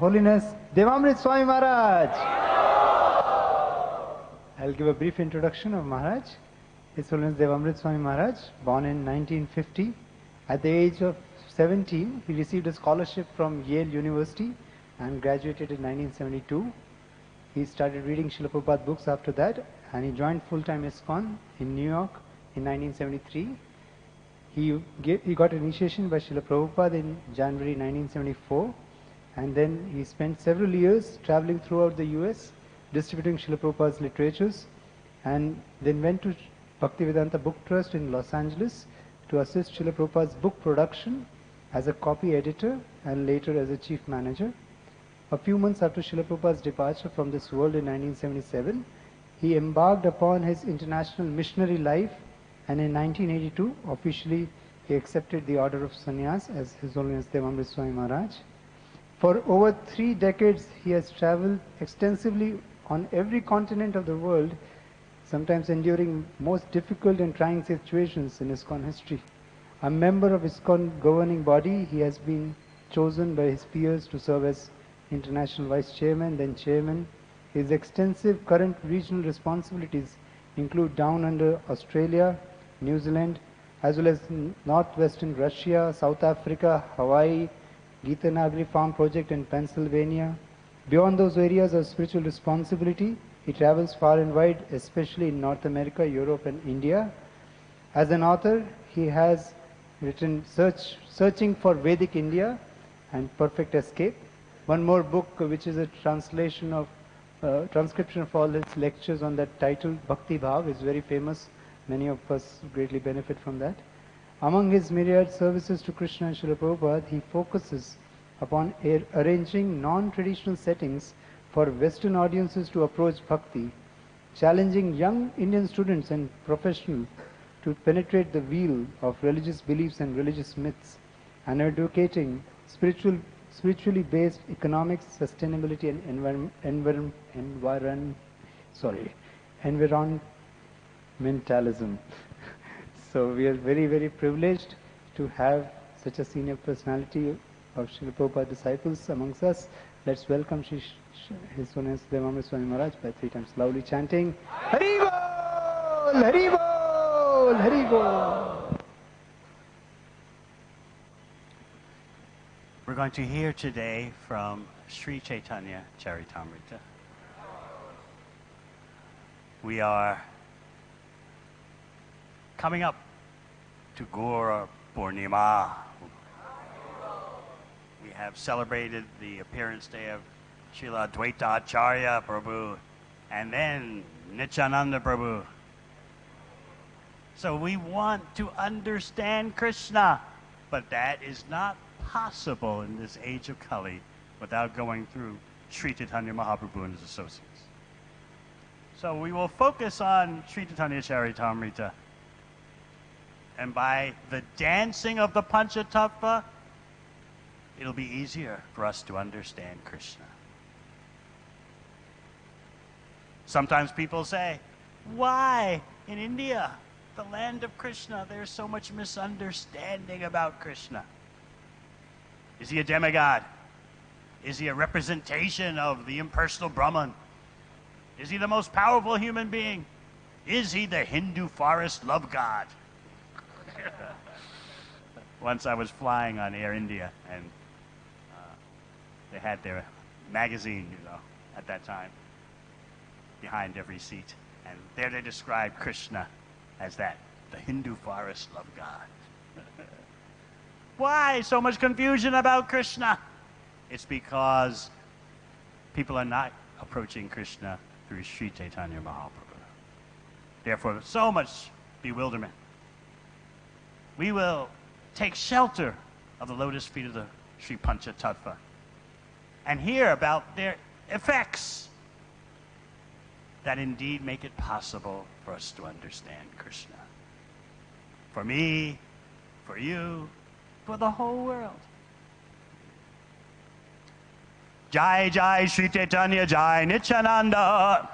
Holiness Devamrita Swami Maharaj. I'll give a brief introduction of Maharaj. His Holiness Devamrita Swami Maharaj, born in 1950. At the age of 17, he received a scholarship from Yale University and graduated in 1972. He started reading Srila Prabhupada books after that, and he joined full-time ISKCON in New York in 1973. He got initiation by Srila Prabhupada in January 1974, and then he spent several years traveling throughout the US, distributing Srila Prabhupada's literatures, and then went to Bhaktivedanta Book Trust in Los Angeles to assist Srila Prabhupada's book production as a copy editor and later as a chief manager. A few months after Srila Prabhupada's departure from this world in 1977, he embarked upon his international missionary life, and in 1982 officially he accepted the order of sannyas as His Holiness Devamrita Swami Maharaj. For over 3 decades he has travelled extensively on every continent of the world, sometimes enduring most difficult and trying situations in ISKCON history. A member of ISKCON governing body, he has been chosen by his peers to serve as International Vice Chairman, then Chairman. His extensive current regional responsibilities include down under Australia, New Zealand, as well as northwestern Russia, South Africa, Hawaii, Gita Nagari Farm Project in Pennsylvania. Beyond those areas of spiritual responsibility, he travels far and wide, especially in North America, Europe and India. As an author, he has written Searching for Vedic India and Perfect Escape. One more book which is a translation of transcription of all his lectures on that title, Bhakti Bhav, is very famous. Many of us greatly benefit from that. Among his myriad services to Krishna and Srila Prabhupada, he focuses upon arranging non-traditional settings for Western audiences to approach bhakti, challenging young Indian students and professionals to penetrate the veil of religious beliefs and religious myths, and advocating spiritually based economics, sustainability and environmentalism. So we are very, very privileged to have such a senior personality of Srila Prabhupada disciples amongst us. Let's welcome His Holiness Devamrita Swami Maharaj by 3 times loudly chanting, Hari Bol! Hari Bol! Hari Bol! We're going to hear today from Sri Chaitanya Charitamrita. We are coming up to Gaura Purnima. We have celebrated the appearance day of Srila Advaita Acharya Prabhu and then Nityananda Prabhu. So we want to understand Krishna, but that is not possible in this age of Kali without going through Sri Chaitanya Mahaprabhu and his associates. So we will focus on Sri Chaitanya Charitamrita, and by the dancing of the Panchatattva, it'll be easier for us to understand Krishna. Sometimes people say, why in India, the land of Krishna, there's so much misunderstanding about Krishna? Is he a demigod? Is he a representation of the impersonal Brahman? Is he the most powerful human being? Is he the Hindu forest love god? Once I was flying on Air India, and they had their magazine, at that time, behind every seat. And there they described Krishna as that, the Hindu forest love god. Why so much confusion about Krishna? It's because people are not approaching Krishna through Sri Chaitanya Mahaprabhu. Therefore, so much bewilderment. We will take shelter of the lotus feet of the Sri Panchatattva and hear about their effects that indeed make it possible for us to understand Krishna. For me, for you, for the whole world. Jai Jai Sri Chaitanya Jai Nityananda.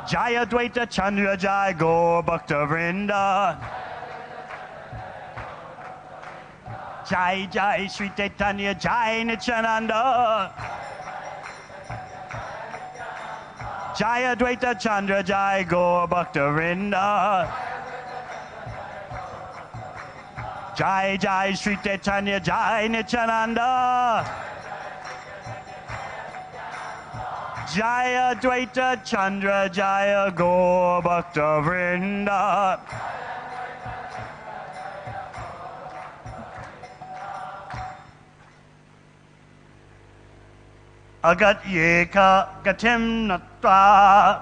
Jai Advaita Chandra Jai Gaur Bhakta Vrinda. Jai Jai Sri Chaitanya Jai Nityananda. Jai Advaita Chandra Jai Gaur Bhakta Vrinda. Jai Jai Sri Chaitanya Jai Nityananda. Jai Advaita Chandra Jai Gaur Bhakta Vrinda. Agat Yeka Gatim Natva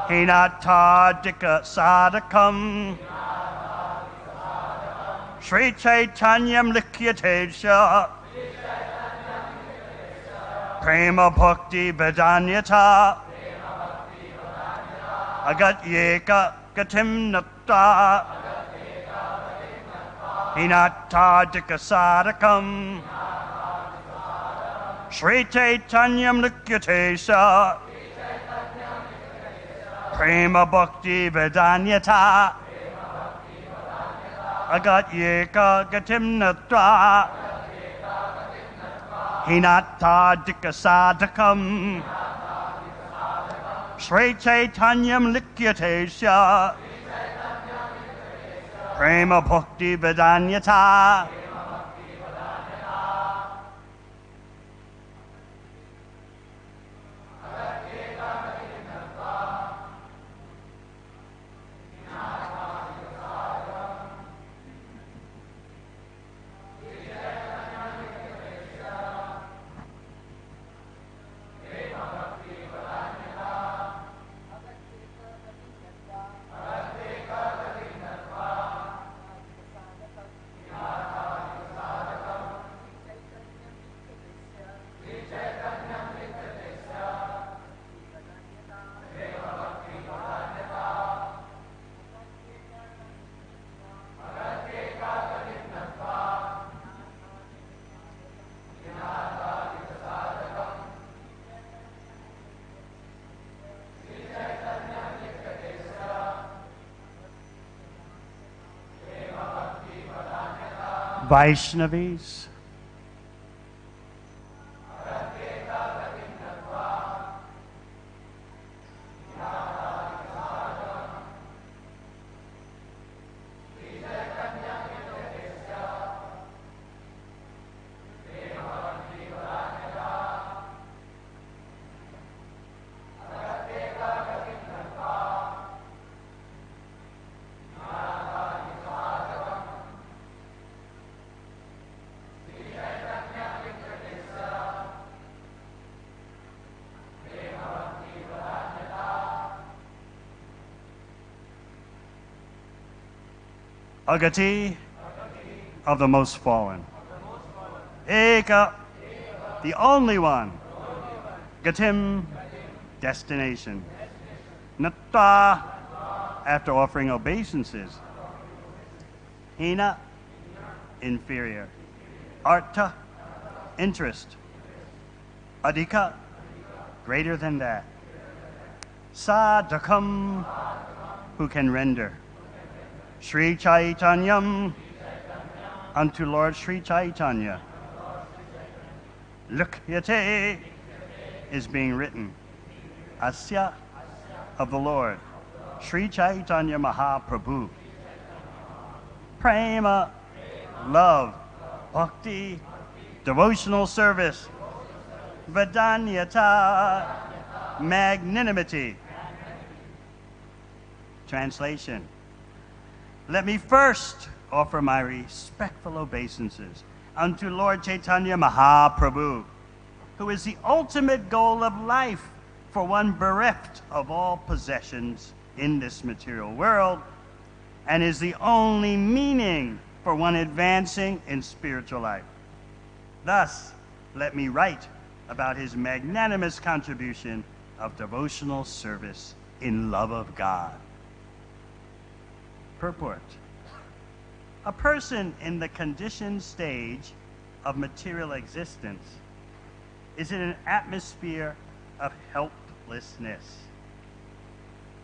Hinata Dika Sadakam Sri Chaitanyam Likyatesha Prema Bhakti Vedanyata Agat Yeka Gatim Natva Hinata Dika Sadakam Sri Chaitanyam Likyatesha Prema Bhakti Vedanyata Agat Yeka Gatim Natva Hinata Dika Sadakam Sri Chaitanyam Likyatesha Prema Bhakti Vedanyata. Vaishnavis, Agati of the most fallen. Eka, the only one. Gatim, destination. Natta, after offering obeisances. Hina, inferior. Artha, interest. Adhika, greater than that. Sadakam, who can render. Sri Chaitanyam, unto Lord Sri Chaitanya. Lukyate is being written. Asya, of the Lord. Sri Chaitanya Mahaprabhu. Prema, love. Bhakti, devotional service. Vedanyata, magnanimity. Translation. Let me first offer my respectful obeisances unto Lord Chaitanya Mahaprabhu, who is the ultimate goal of life for one bereft of all possessions in this material world, and is the only meaning for one advancing in spiritual life. Thus, let me write about his magnanimous contribution of devotional service in love of God. Purport. A person in the conditioned stage of material existence is in an atmosphere of helplessness.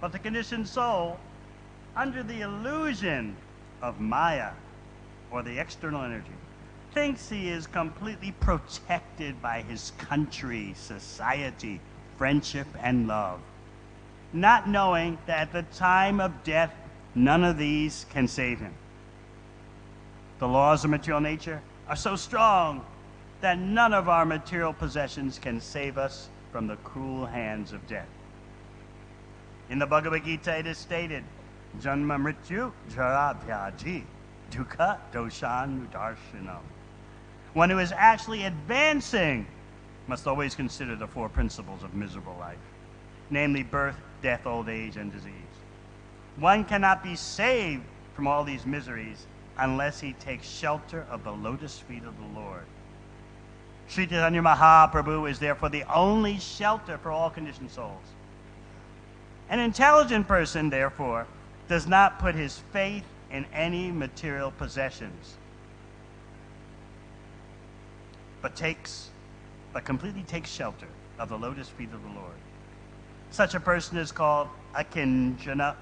But the conditioned soul, under the illusion of Maya, or the external energy, thinks he is completely protected by his country, society, friendship, and love, not knowing that at the time of death, none of these can save him. The laws of material nature are so strong that none of our material possessions can save us from the cruel hands of death. In the Bhagavad Gita, it is stated, Janma Mrityu Jara Vyadhi Dukkha Doshan Darshanam. One who is actually advancing must always consider the four principles of miserable life, namely birth, death, old age, and disease. One cannot be saved from all these miseries unless he takes shelter of the lotus feet of the Lord. Sri Chaitanya Mahaprabhu is therefore the only shelter for all conditioned souls. An intelligent person, therefore, does not put his faith in any material possessions, but completely takes shelter of the lotus feet of the Lord. Such a person is called a kinchana,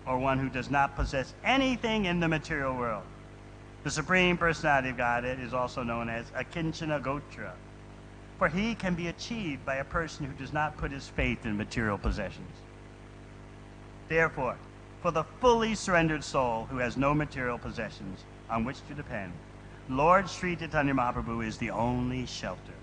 or one who does not possess anything in the material world. The Supreme Personality of Godhead is also known as a kinchana gotra, for he can be achieved by a person who does not put his faith in material possessions. Therefore, for the fully surrendered soul who has no material possessions on which to depend, Lord Sri Chaitanya Mahaprabhu is the only shelter.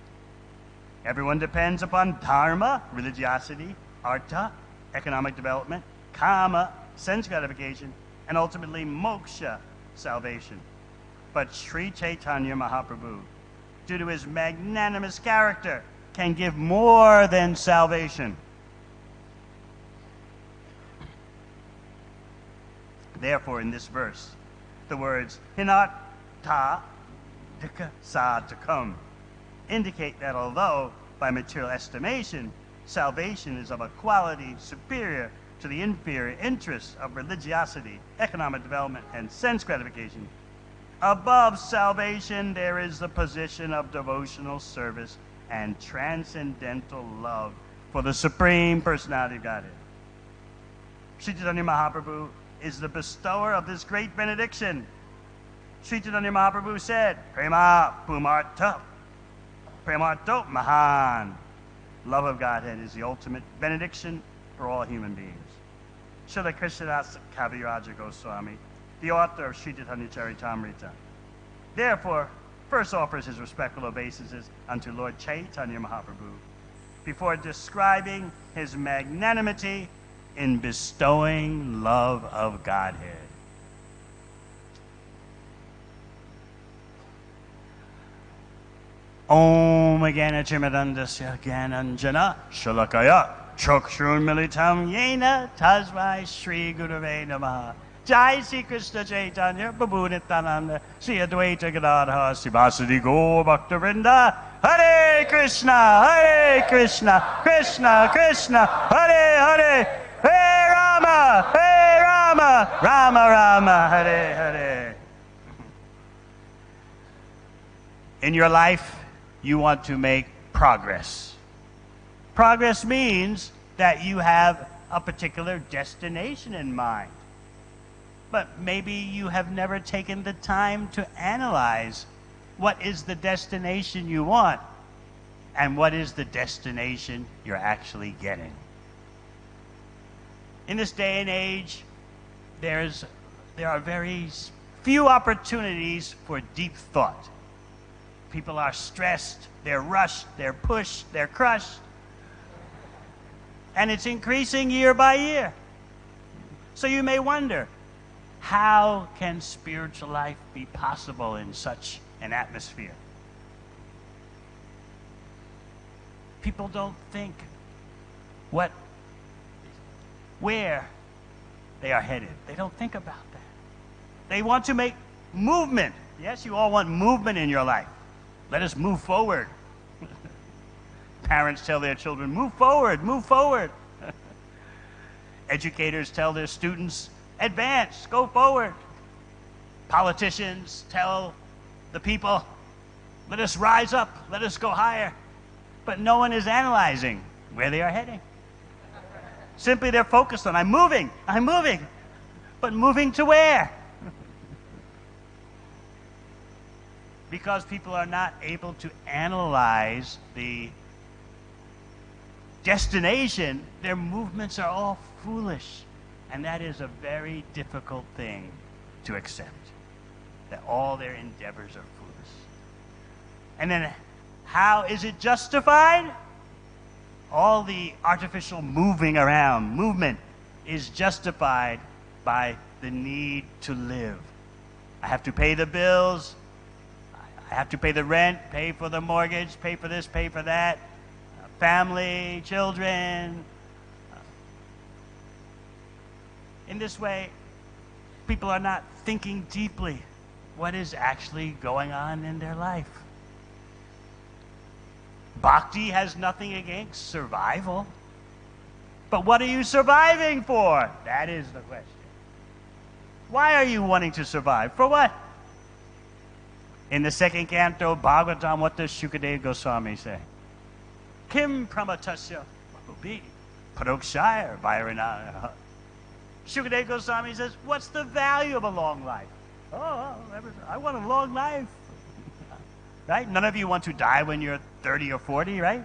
Everyone depends upon dharma, religiosity, artha, economic development, kama, sense gratification, and ultimately moksha, salvation. But Sri Chaitanya Mahaprabhu, due to his magnanimous character, can give more than salvation. Therefore, in this verse, the words hinata dika sa takam indicate that although, by material estimation, salvation is of a quality superior to the inferior interests of religiosity, economic development, and sense gratification, above salvation there is the position of devotional service and transcendental love for the Supreme Personality of Godhead. Sri Chaitanya Mahaprabhu is the bestower of this great benediction. Sri Chaitanya Mahaprabhu said, Prema Pumarta, Premarto Mahan. Love of Godhead is the ultimate benediction for all human beings. Srila Krishnadas Kaviraja Goswami, the author of Sri Chaitanya Charitamrita, therefore first offers his respectful obeisances unto Lord Chaitanya Mahaprabhu before describing his magnanimity in bestowing love of Godhead. Om Gana Chimadandasya Gananjana Shalakaya Chokshun Militam Yena Tasmai Shri Gurave Namaha. Jai Sri Krishna Chaitanya Prabhu Nityananda Sri Advaita Gadadhara Sivasadi Gaur Bhakta Vrinda. Hare Krishna, Krishna Krishna, Hare Hare, Hare Rama, Rama Rama, Hare Hare. In your life, you want to make progress. Progress means that you have a particular destination in mind. But maybe you have never taken the time to analyze what is the destination you want and what is the destination you're actually getting. In this day and age, there are very few opportunities for deep thought. People are stressed, they're rushed, they're pushed, they're crushed. And it's increasing year by year. So you may wonder, how can spiritual life be possible in such an atmosphere? People don't think where they are headed. They don't think about that. They want to make movement. Yes, you all want movement in your life. Let us move forward. Parents tell their children, move forward, move forward. Educators tell their students, advance, go forward. Politicians tell the people, let us rise up, let us go higher. But no one is analyzing where they are heading. Simply they're focused on, I'm moving. But moving to where? because people are not able to analyze the destination, their movements are all foolish. And that is a very difficult thing to accept, that all their endeavors are foolish. And then how is it justified? All the artificial moving around, movement, is justified by the need to live. I have to pay the bills, I have to pay the rent, pay for the mortgage, pay for this, pay for that, family, children. In this way, people are not thinking deeply what is actually going on in their life. Bhakti has nothing against survival. But what are you surviving for? That is the question. Why are you wanting to survive? For what? In the second canto, Bhagavatam, what does Shukadeva Goswami say? Kim pramatasya bhubi parokshaya vairana. Shukadeva Goswami says, what's the value of a long life? Oh, I want a long life. Right? None of you want to die when you're 30 or 40, right?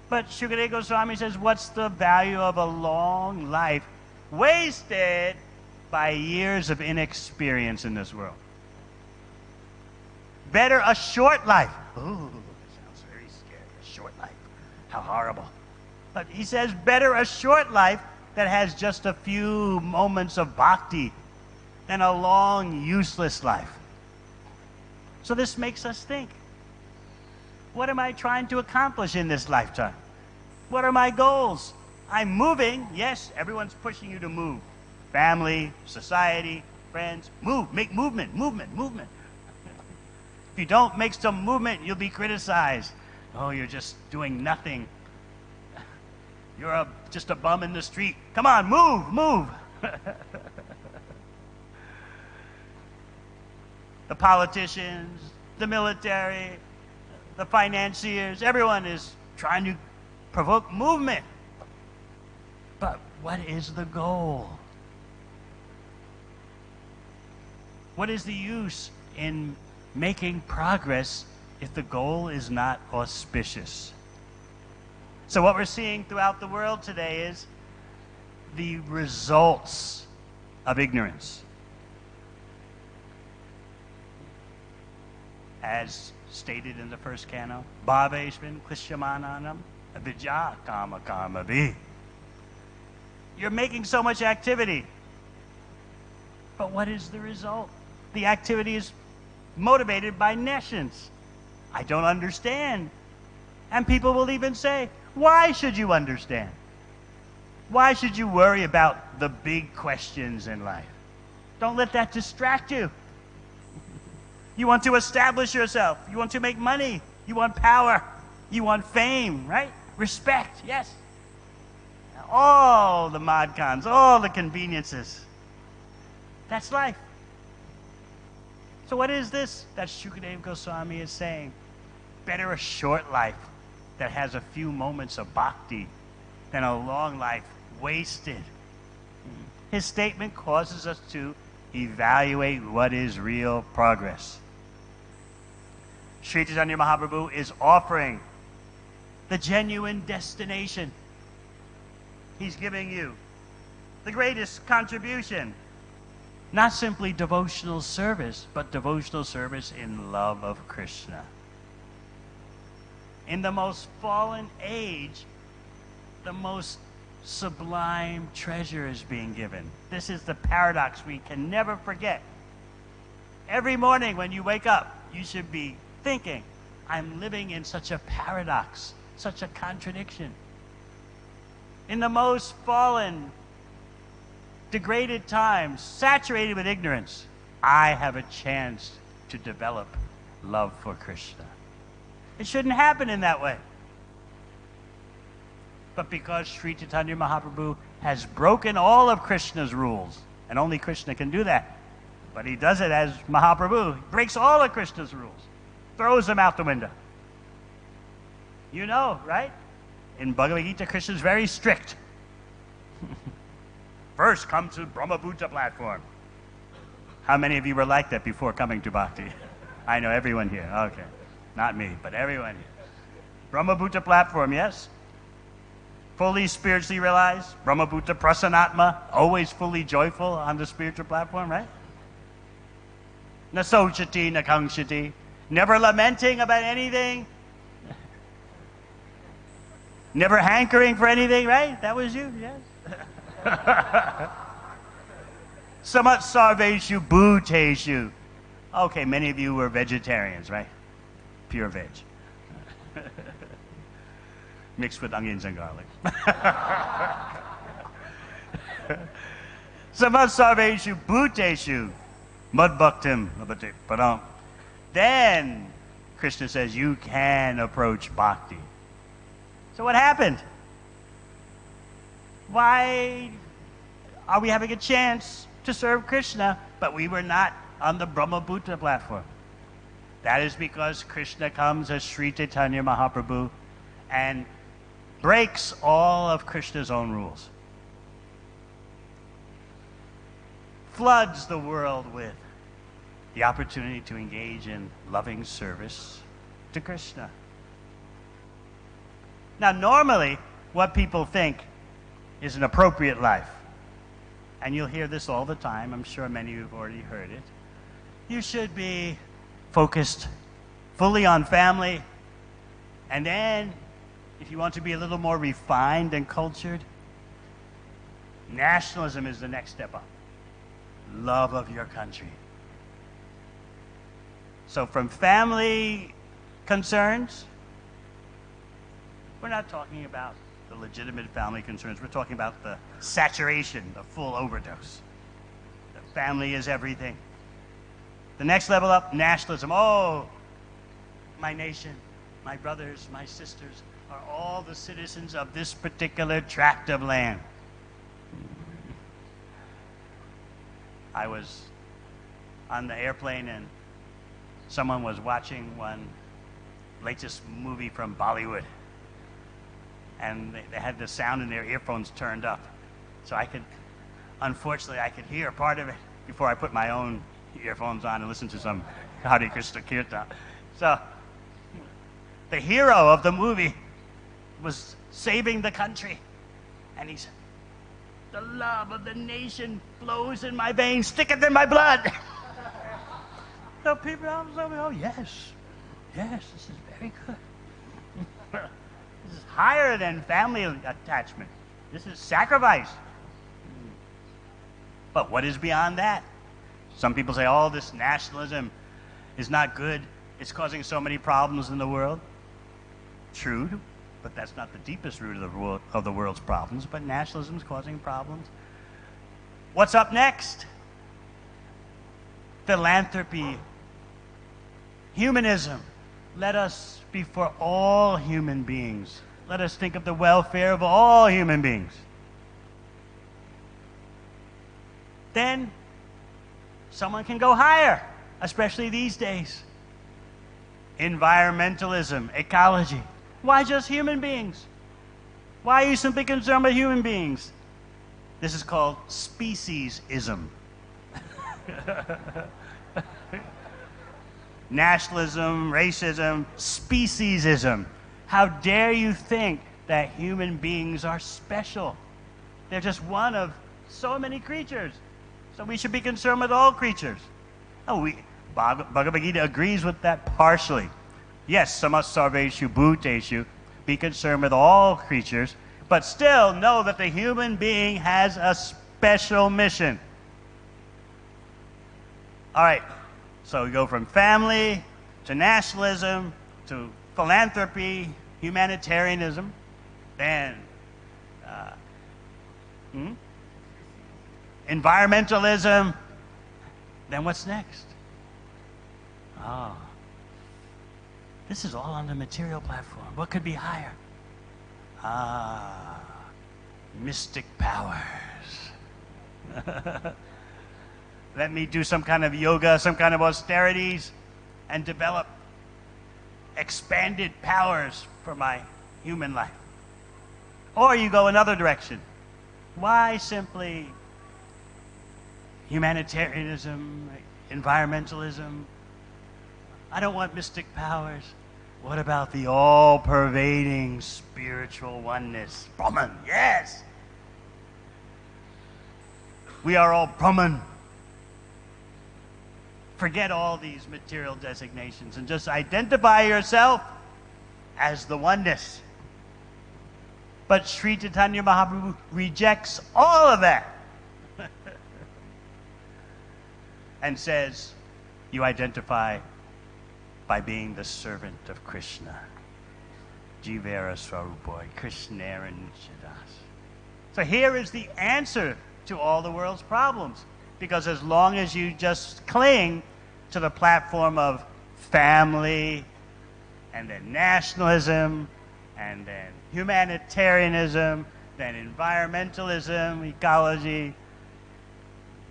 But Shukadeva Goswami says, what's the value of a long life wasted by years of inexperience in this world? Better a short life. Ooh, that sounds very scary. A short life. How horrible. But he says, better a short life that has just a few moments of bhakti than a long, useless life. So this makes us think, what am I trying to accomplish in this lifetime? What are my goals? I'm moving. Yes, everyone's pushing you to move. Family, society, friends, move, make movement, movement, movement. If you don't make some movement, you'll be criticized. Oh, you're just doing nothing. You're just a bum in the street. Come on, move, move. The politicians, the military, the financiers, everyone is trying to provoke movement. But what is the goal? What is the use in making progress if the goal is not auspicious? So what we're seeing throughout the world today is the results of ignorance. As stated in the first canto, Bhaveshvin Klishyamananam Avijja Kama Karma Vi. You're making so much activity, but what is the result? The activity is motivated by nescience. I don't understand. And people will even say, why should you understand? Why should you worry about the big questions in life? Don't let that distract you. You want to establish yourself. You want to make money. You want power. You want fame, right? Respect, yes. All the modcons, all the conveniences. That's life. So what is this that Shukadeva Goswami is saying? Better a short life that has a few moments of bhakti than a long life wasted. His statement causes us to evaluate what is real progress. Sri Chaitanya Mahaprabhu is offering the genuine destination. He's giving you the greatest contribution. Not simply devotional service, but devotional service in love of Krishna. In the most fallen age, the most sublime treasure is being given. This is the paradox we can never forget. Every morning when you wake up, you should be thinking, I'm living in such a paradox, such a contradiction. In the most fallen, degraded times, saturated with ignorance, I have a chance to develop love for Krishna. It shouldn't happen in that way. But because Sri Chaitanya Mahaprabhu has broken all of Krishna's rules, and only Krishna can do that, but he does it as Mahaprabhu, he breaks all of Krishna's rules, throws them out the window. You know, right? In Bhagavad Gita, Krishna's very strict. First, come to Brahma Bhuta platform. How many of you were like that before coming to Bhakti? I know everyone here. Okay. Not me, but everyone here. Brahma-Bhuta platform, yes? Fully spiritually realized. Brahma-Bhuta prasanatma. Always fully joyful on the spiritual platform, right? Na sochati, na kangshati. Never lamenting about anything. Never hankering for anything, right? That was you, yes? Samat sarveshu bhuteshu. Okay, many of you were vegetarians, right? Pure veg. Mixed with onions and garlic. Samat sarveshu bhuteshu. Mud bhaktim. Then Krishna says you can approach bhakti. So what happened? Why are we having a chance to serve Krishna, but we were not on the Brahma-Bhuta platform? That is because Krishna comes as Sri Chaitanya Mahaprabhu and breaks all of Krishna's own rules. Floods the world with the opportunity to engage in loving service to Krishna. Now, normally, what people think is an appropriate life, and you'll hear this all the time, I'm sure many of you have already heard it, you should be focused fully on family, and then, if you want to be a little more refined and cultured, nationalism is the next step up. Love of your country. So from family concerns, we're not talking about the legitimate family concerns. We're talking about the saturation, the full overdose. The family is everything. The next level up, nationalism. Oh, my nation, my brothers, my sisters are all the citizens of this particular tract of land. I was on the airplane and someone was watching one latest movie from Bollywood. And they had the sound in their earphones turned up. So unfortunately, I could hear part of it before I put my own earphones on and listen to some Hare Krishna Kirtan. So, the hero of the movie was saving the country. And he said, the love of the nation flows in my veins, stick it in my blood. So people, oh, yes, this is very good. This is higher than family attachment. This is sacrifice. But what is beyond that? Some people say, oh, this nationalism is not good. It's causing so many problems in the world. True, but that's not the deepest root of the world's problems, but nationalism is causing problems. What's up next? Philanthropy. Humanism. Let us be for all human beings. Let us think of the welfare of all human beings. Then someone can go higher, especially these days. Environmentalism, ecology. Why just human beings? Why are you simply concerned with human beings? This is called speciesism. Nationalism, racism, speciesism. How dare you think that human beings are special? They're just one of so many creatures. So we should be concerned with all creatures. Bhagavad Gita agrees with that partially. Yes, samas sarveshu bhuteshu, be concerned with all creatures, but still know that the human being has a special mission. All right, so we go from family to nationalism to philanthropy, humanitarianism, then environmentalism. Then what's next? Oh, this is all on the material platform. What could be higher? Mystic powers. Let me do some kind of yoga, some kind of austerities, and develop expanded powers for my human life. Or you go another direction. Why simply humanitarianism, environmentalism? I don't want mystic powers. What about the all-pervading spiritual oneness? Brahman, yes. We are all Brahman. Forget all these material designations and just identify yourself as the oneness. But Sri Chaitanya Mahaprabhu rejects all of that and says, you identify by being the servant of Krishna. Jivera Swarupoi, Krishnera Nichadas. So here is the answer to all the world's problems. Because as long as you just cling to the platform of family, and then nationalism, and then humanitarianism, then environmentalism, ecology,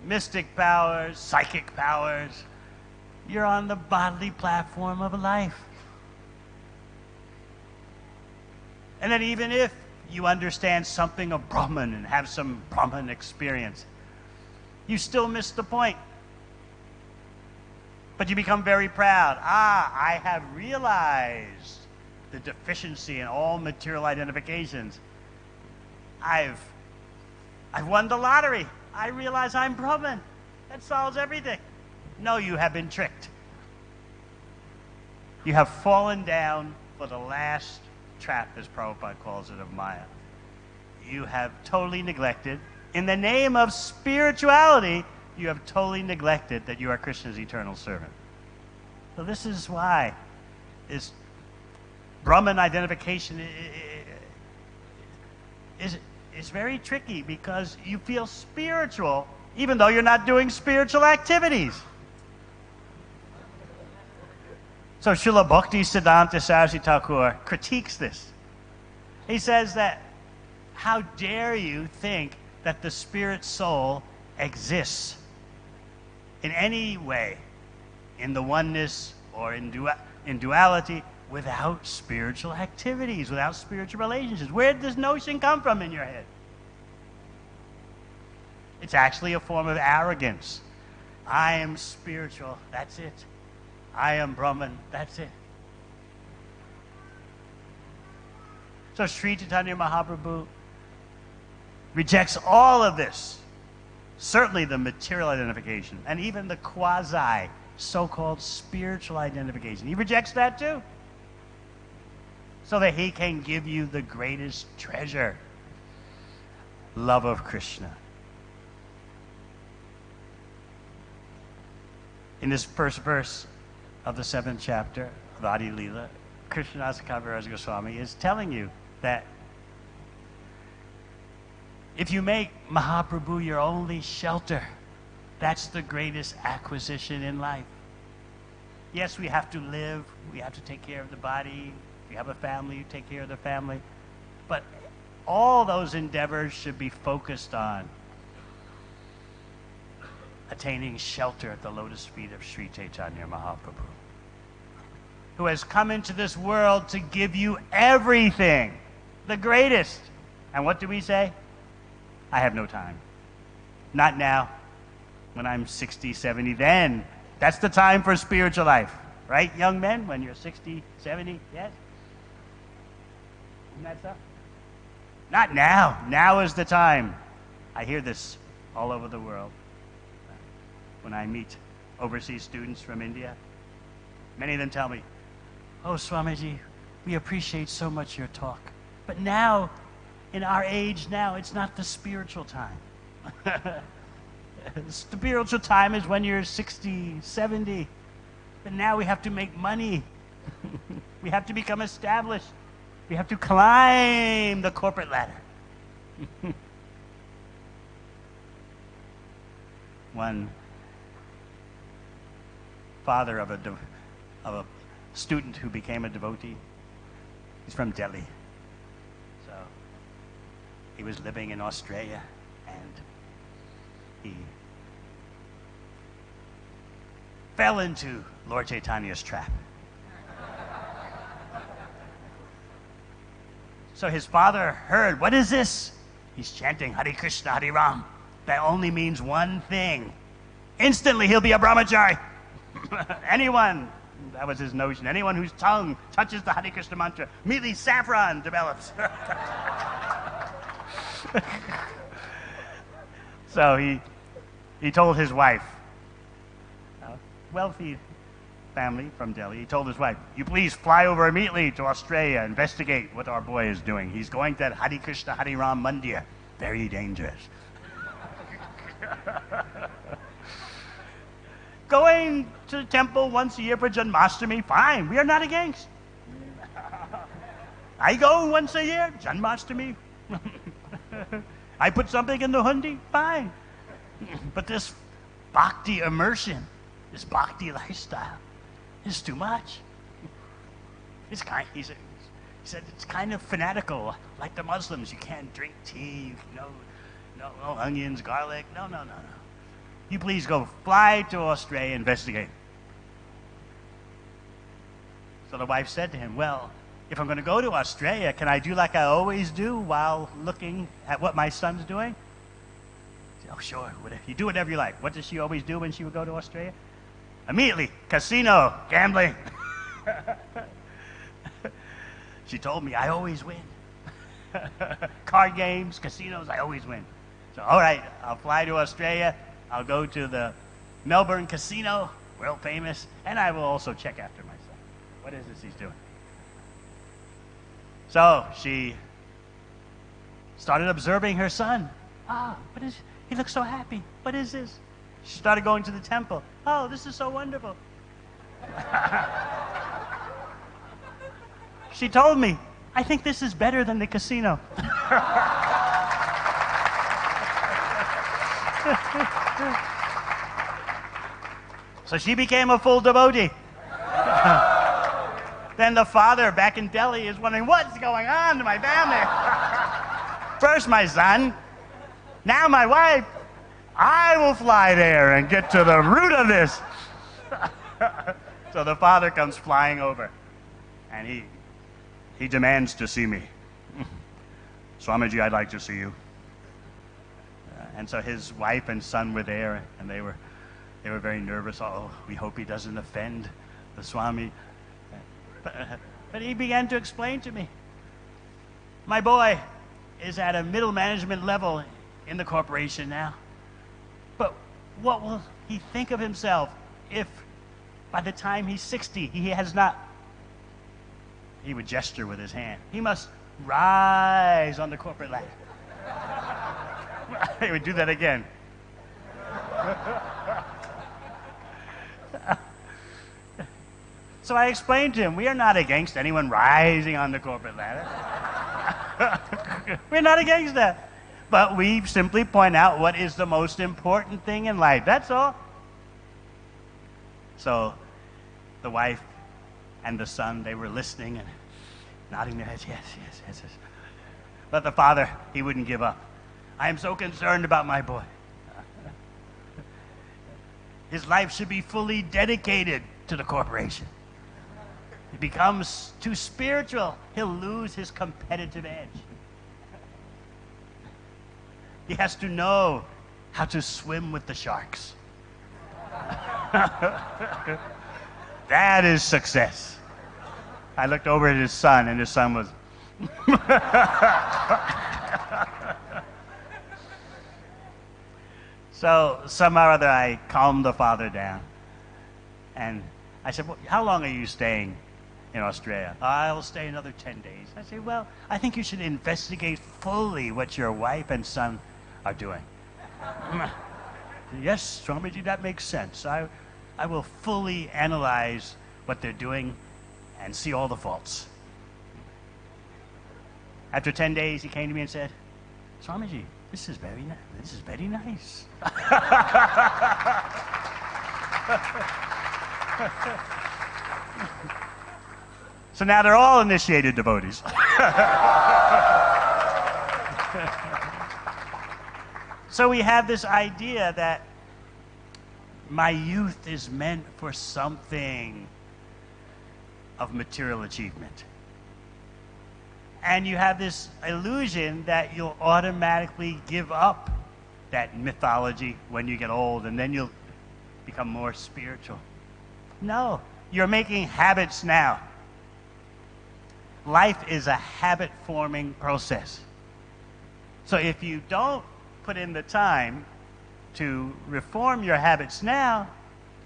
mystic powers, psychic powers, you're on the bodily platform of life. And then even if you understand something of Brahman and have some Brahman experience, you still miss the point. But you become very proud. I have realized the deficiency in all material identifications. I've won the lottery. I realize I'm Brahman. That solves everything. No, you have been tricked. You have fallen down for the last trap, as Prabhupada calls it, of Maya. You have totally neglected, in the name of spirituality, you have totally neglected that you are Krishna's eternal servant. So this is why this Brahman identification is very tricky, because you feel spiritual even though you're not doing spiritual activities. So Srila Bhakti Siddhanta Saraswati Thakur critiques this. He says that, how dare you think that the spirit soul exists in any way, in the oneness or in duality, without spiritual activities, without spiritual relationships. Where did this notion come from in your head? It's actually a form of arrogance. I am spiritual, that's it. I am Brahman, that's it. So Sri Chaitanya Mahaprabhu rejects all of this. Certainly the material identification, and even the quasi, so-called spiritual identification. He rejects that too. So that he can give you the greatest treasure, love of Krishna. In this first verse of the 7th chapter of Adi Leela, Krishnadasa Kaviraj Goswami is telling you that if you make Mahaprabhu your only shelter, that's the greatest acquisition in life. Yes, we have to live, we have to take care of the body. If you have a family, you take care of the family. But all those endeavors should be focused on attaining shelter at the lotus feet of Sri Chaitanya Mahaprabhu, who has come into this world to give you everything, the greatest. And what do we say? I have no time. Not now. When I'm 60, 70, then. That's the time for spiritual life. Right, young men? When you're 60, 70, yes? Isn't that so? Not now. Now is the time. I hear this all over the world. When I meet overseas students from India, many of them tell me, "Oh, Swamiji, we appreciate so much your talk. But now, in our age now, it's not the spiritual time." The spiritual time is when you're 60, 70. But now we have to make money. We have to become established. We have to climb the corporate ladder. One father of a student who became a devotee, he's from Delhi. So he was living in Australia, and he fell into Lord Chaitanya's trap. So his father heard, "What is this?" He's chanting Hare Krishna, Hare Ram. That only means one thing. Instantly he'll be a brahmachari. Anyone That was his notion. Anyone whose tongue touches the Hare Krishna mantra, immediately saffron develops. So he told his wife, a wealthy family from Delhi, he told his wife, you please fly over immediately to Australia, investigate what our boy is doing. He's going to that Hare Krishna Hare Ram Mandir. Very dangerous. Going to the temple once a year for Janmashtami, fine, we are not against. I go once a year, Janmashtami. I put something in the hundi, fine. But this bhakti immersion, this bhakti lifestyle, is too much. He said it's kind of fanatical, like the Muslims. You can't drink tea, no onions, garlic, no. You please go fly to Australia, investigate. So the wife said to him, well, if I'm going to go to Australia, can I do like I always do while looking at what my son's doing? He said, oh, sure, you do whatever you like. What does she always do when she would go to Australia? Immediately, casino, gambling. She told me, I always win. Card games, casinos, I always win. So, all right, I'll fly to Australia. I'll go to the Melbourne casino, world famous, and I will also check after my son. What is this he's doing? So she started observing her son. He looks so happy. What is this? She started going to the temple. Oh, this is so wonderful. She told me, I think this is better than the casino. So she became a full devotee. Then the father back in Delhi is wondering, what's going on to my family? First my son, now my wife. I will fly there and get to the root of this. So the father comes flying over, and he demands to see me. Swamiji, I'd like to see you. And so his wife and son were there, and they were very nervous. Oh, we hope he doesn't offend the Swami. But he began to explain to me, my boy is at a middle management level in the corporation now. But what will he think of himself if by the time he's 60, he would gesture with his hand. He must rise on the corporate ladder. He would do that again. So I explained to him, we are not against anyone rising on the corporate ladder. We're not against that. But we simply point out what is the most important thing in life. That's all. So the wife and the son, they were listening and nodding their heads, yes. But the father, he wouldn't give up. I am so concerned about my boy. His life should be fully dedicated to the corporation. He becomes too spiritual, he'll lose his competitive edge. He has to know how to swim with the sharks. That is success. I looked over at his son, and his son was... So somehow or other, I calmed the father down. And I said, well, how long are you staying in Australia? I'll stay another 10 days. I said, well, I think you should investigate fully what your wife and son are doing. Yes, Swamiji, that makes sense. I will fully analyze what they're doing and see all the faults. After 10 days, he came to me and said, Swamiji, this is very nice. This is very nice. So now they're all initiated devotees. So we have this idea that my youth is meant for something of material achievement. And you have this illusion that you'll automatically give up that mythology when you get old, and then you'll become more spiritual. No, You're making habits now. Life is a habit-forming process. So if you don't put in the time to reform your habits now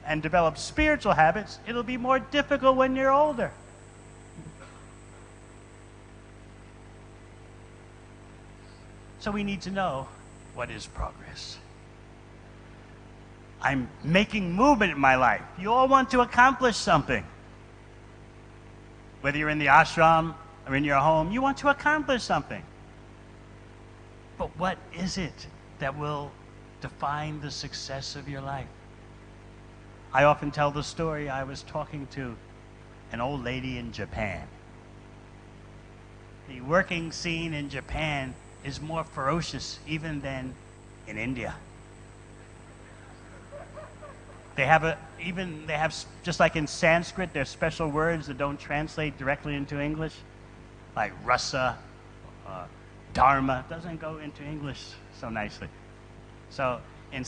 and develop spiritual habits, it'll be more difficult when you're older. So we need to know, what is progress? I'm making movement in my life. You all want to accomplish something. Whether you're in the ashram or in your home, you want to accomplish something. But what is it that will define the success of your life? I often tell the story. I was talking to an old lady in Japan. The working scene in Japan is more ferocious even than in India. They have just like in Sanskrit, there's special words that don't translate directly into English, like rasa, dharma doesn't go into English so nicely. So in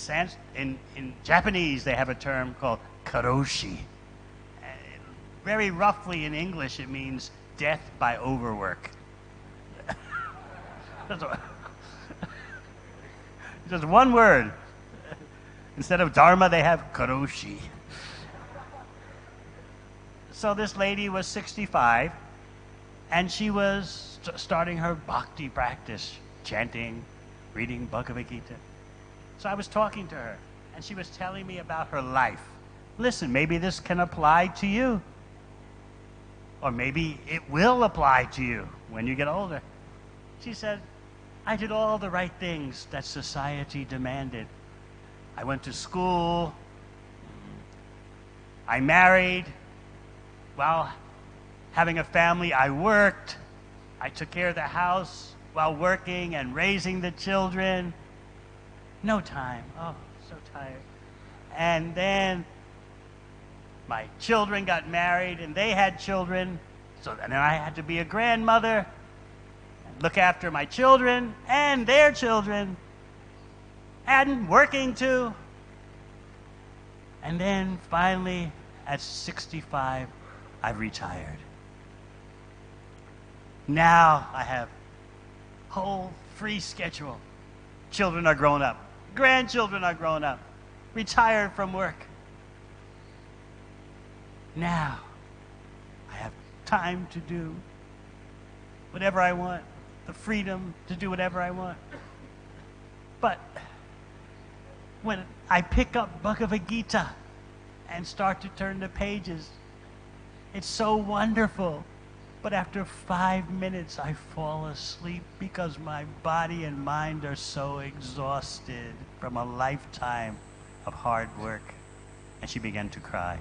Japanese, they have a term called karoshi. Very roughly in English, it means death by overwork. Just one word. Instead of dharma, they have karoshi. So this lady was 65, and she was starting her bhakti practice, chanting, reading Bhagavad Gita. So I was talking to her, and she was telling me about her life. Listen, maybe this can apply to you. Or maybe it will apply to you when you get older. She said, I did all the right things that society demanded. I went to school. I married. While having a family, I worked. I took care of the house while working and raising the children. No time. Oh, so tired. And then my children got married and they had children. So then I had to be a grandmother, look after my children and their children, and working too. And then finally, at 65, I've retired. Now I have a whole free schedule. Children are grown up. Grandchildren are grown up. Retired from work. Now I have time to do whatever I want, the freedom to do whatever I want. But when I pick up Bhagavad Gita and start to turn the pages, it's so wonderful. But after 5 minutes, I fall asleep because my body and mind are so exhausted from a lifetime of hard work. And she began to cry.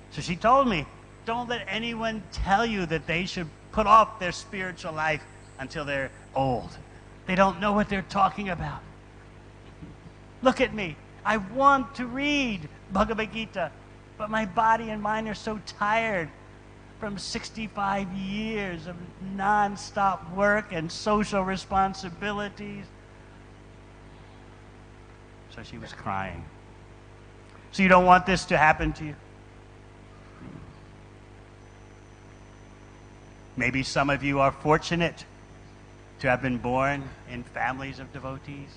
So she told me, don't let anyone tell you that they should put off their spiritual life until they're old. They don't know what they're talking about. Look at me. I want to read Bhagavad Gita, but my body and mind are so tired from 65 years of non-stop work and social responsibilities. So she was crying. So you don't want this to happen to you? Maybe some of you are fortunate to have been born in families of devotees.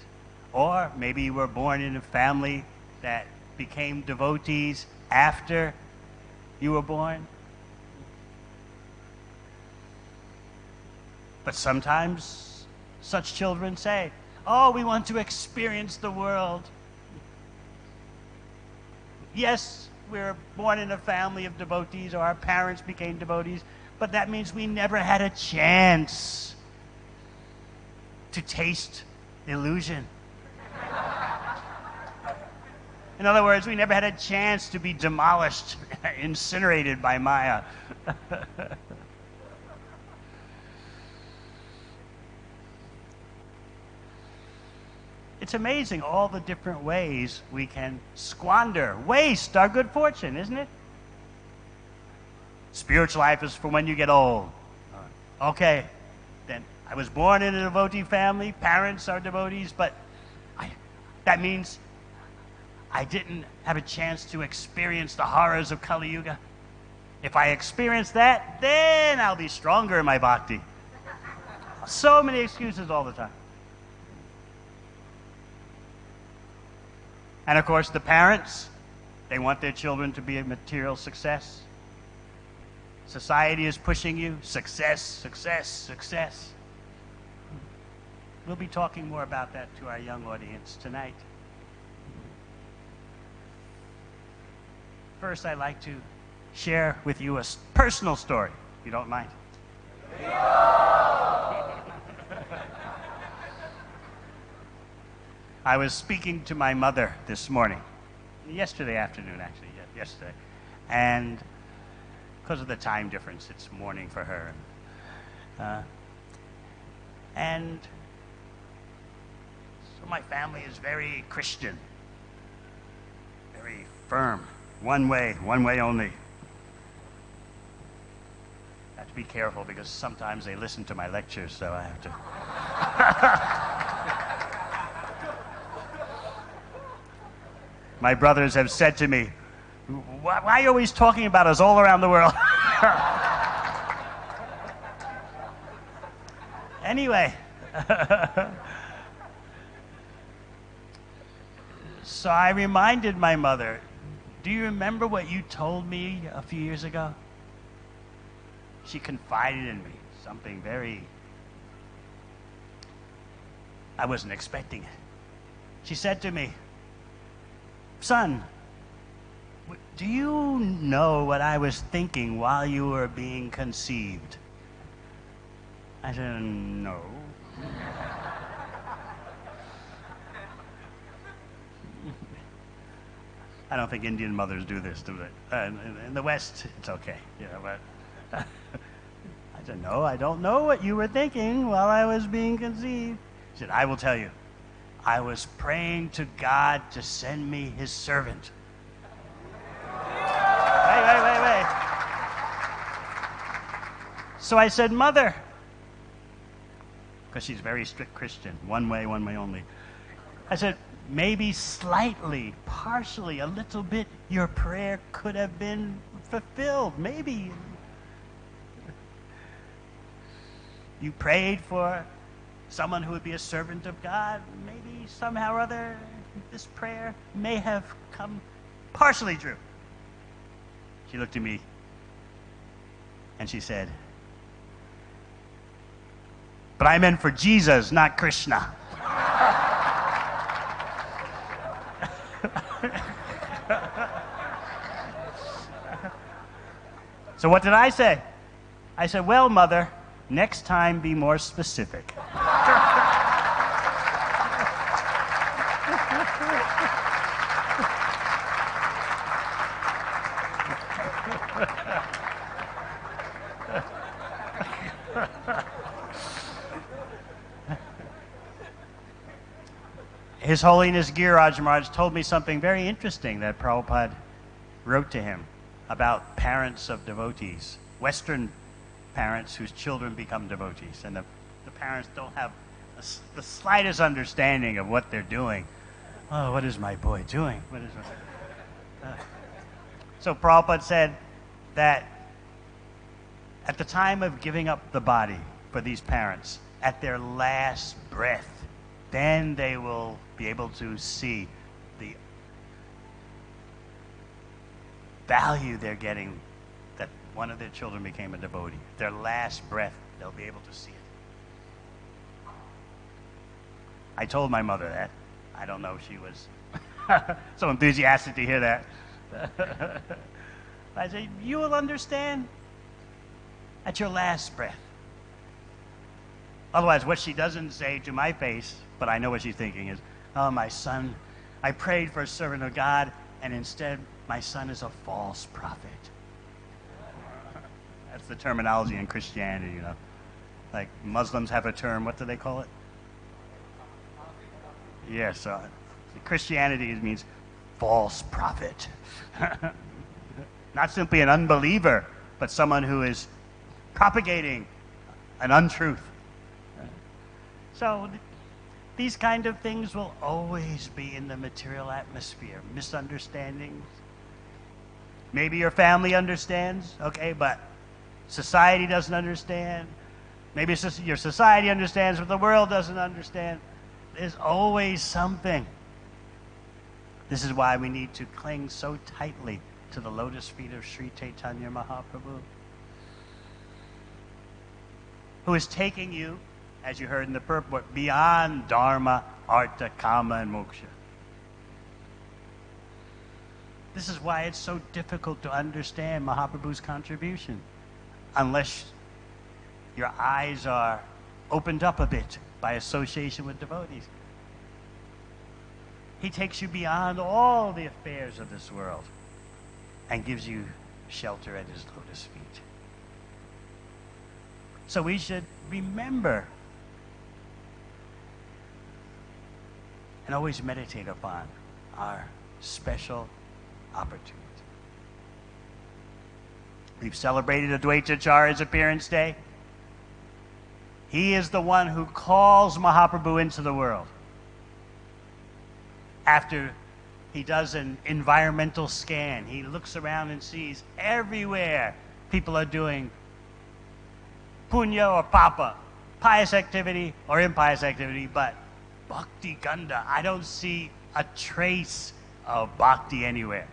Or maybe you were born in a family that became devotees after you were born. But sometimes such children say, oh, we want to experience the world. Yes, we were born in a family of devotees, or our parents became devotees, but that means we never had a chance to taste illusion. In other words, we never had a chance to be demolished, incinerated by Maya. It's amazing all the different ways we can squander, waste our good fortune, isn't it? Spiritual life is for when you get old. Okay, then I was born in a devotee family, parents are devotees, but that means I didn't have a chance to experience the horrors of Kali Yuga. If I experience that, then I'll be stronger in my bhakti. So many excuses all the time. And of course, the parents, they want their children to be a material success. Society is pushing you, success, success, success. We'll be talking more about that to our young audience tonight. First, I'd like to share with you a personal story, if you don't mind. I was speaking to my mother this morning, yesterday afternoon actually, yesterday, and because of the time difference, it's morning for her. And so my family is very Christian, very firm, one way only. I have to be careful because sometimes they listen to my lectures, so I have to. My brothers have said to me, why are you always talking about us all around the world? Anyway, so I reminded my mother, do you remember what you told me a few years ago? She confided in me something I wasn't expecting it. She said to me, son, do you know what I was thinking while you were being conceived? I said, no. I don't think Indian mothers do this, do they? In the West, it's okay. You know, but I said, no, I don't know what you were thinking while I was being conceived. She said, I will tell you. I was praying to God to send me his servant. Wait. So I said, Mother, because she's a very strict Christian, one way only. I said, maybe slightly, partially, a little bit, your prayer could have been fulfilled. Maybe. You prayed for someone who would be a servant of God. Maybe somehow or other, this prayer may have come partially true. She looked at me and she said, but I meant for Jesus, not Krishna. So what did I say? I said, well, Mother, next time be more specific. His Holiness Giriraj Maharaj told me something very interesting that Prabhupada wrote to him about parents of devotees, Western parents whose children become devotees, and the parents don't have the slightest understanding of what they're doing. Oh, what is my boy doing? So Prabhupada said that at the time of giving up the body for these parents, at their last breath, then they will be able to see the value they're getting that one of their children became a devotee. Their last breath, they'll be able to see it. I told my mother that. I don't know if she was so enthusiastic to hear that. I said, you will understand at your last breath. Otherwise, what she doesn't say to my face, but I know what she's thinking is, oh, my son, I prayed for a servant of God, and instead my son is a false prophet. That's the terminology in Christianity, you know. Like Muslims have a term, what do they call it? Yes, Christianity means false prophet. Not simply an unbeliever, but someone who is propagating an untruth. So these kind of things will always be in the material atmosphere. Misunderstandings. Maybe your family understands, okay, but society doesn't understand. Maybe your society understands, but the world doesn't understand. There's always something. This is why we need to cling so tightly to the lotus feet of Sri Chaitanya Mahaprabhu, who is taking you, as you heard in the purport, beyond Dharma, Artha, Kama, and Moksha. This is why it's so difficult to understand Mahaprabhu's contribution, unless your eyes are opened up a bit by association with devotees. He takes you beyond all the affairs of this world and gives you shelter at his lotus feet. So we should remember and always meditate upon our special opportunity. We've celebrated Advaitacharya's appearance day. He is the one who calls Mahaprabhu into the world. After he does an environmental scan, he looks around and sees everywhere people are doing punya or papa, pious activity or impious activity, but bhakti ganda, I don't see a trace of bhakti anywhere.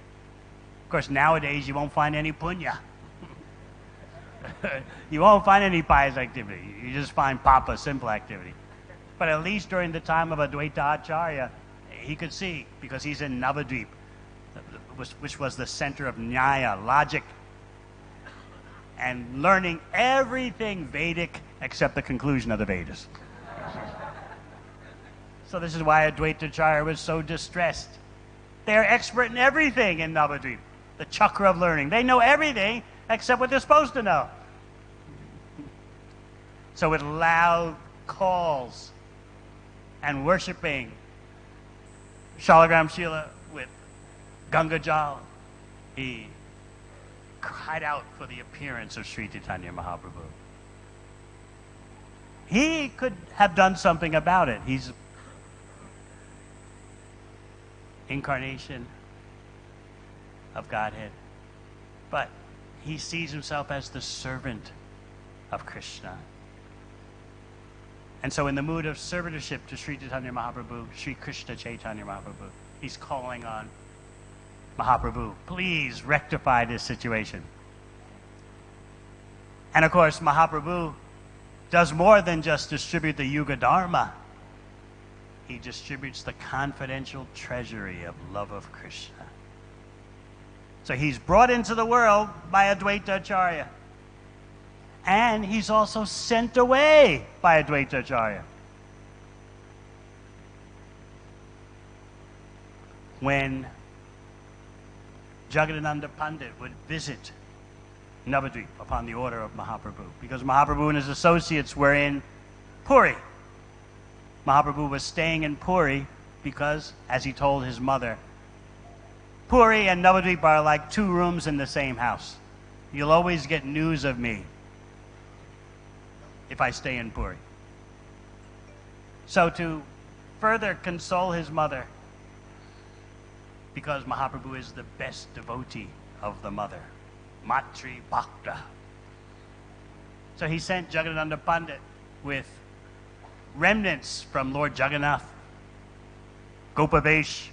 Of course, nowadays you won't find any punya. You won't find any pious activity. You just find papa, simple activity. But at least during the time of Advaita Acharya, he could see, because he's in Navadvip, which was the center of Nyaya, logic, and learning everything Vedic except the conclusion of the Vedas. So this is why Advaitacharya was so distressed. They're expert in everything in Navadvip, the chakra of learning. They know everything except what they're supposed to know. So with loud calls and worshiping Shalagram Shila with Ganga Jal, he cried out for the appearance of Sri Chaitanya Mahaprabhu. He could have done something about it. He's incarnation of Godhead. But he sees himself as the servant of Krishna. And so in the mood of servitorship to Sri Chaitanya Mahaprabhu, Sri Krishna Chaitanya Mahaprabhu, he's calling on Mahaprabhu, please rectify this situation. And of course, Mahaprabhu does more than just distribute the Yuga Dharma. He distributes the confidential treasury of love of Krishna. So he's brought into the world by Advaita Acharya. And he's also sent away by Advaita Acharya. When Jagadananda Pandit would visit Navadvip upon the order of Mahaprabhu, because Mahaprabhu and his associates were in Puri. Mahaprabhu was staying in Puri because, as he told his mother, Puri and Navadvip are like two rooms in the same house. You'll always get news of me if I stay in Puri. So to further console his mother, because Mahaprabhu is the best devotee of the mother, Matri Bhakta. So he sent Jagadananda Pandit with remnants from Lord Jagannath, Gopavesh,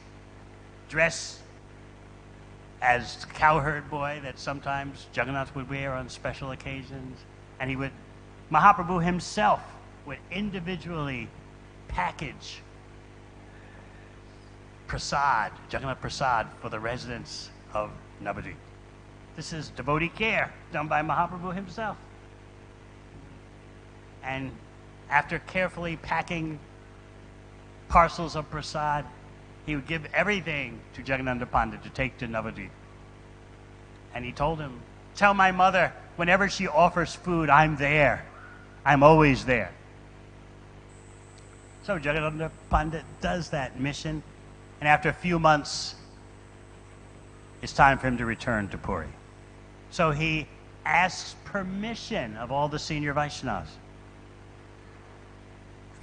dress as cowherd boy that sometimes Jagannath would wear on special occasions. And Mahaprabhu himself would individually package prasad, Jagannath prasad, for the residents of Navadvip. This is devotee care done by Mahaprabhu himself. And after carefully packing parcels of prasad, he would give everything to Jagadananda Pandit to take to Navadvip. And he told him, tell my mother, whenever she offers food, I'm there. I'm always there. So Jagadananda Pandit does that mission, and after a few months, it's time for him to return to Puri. So he asks permission of all the senior Vaishnavas.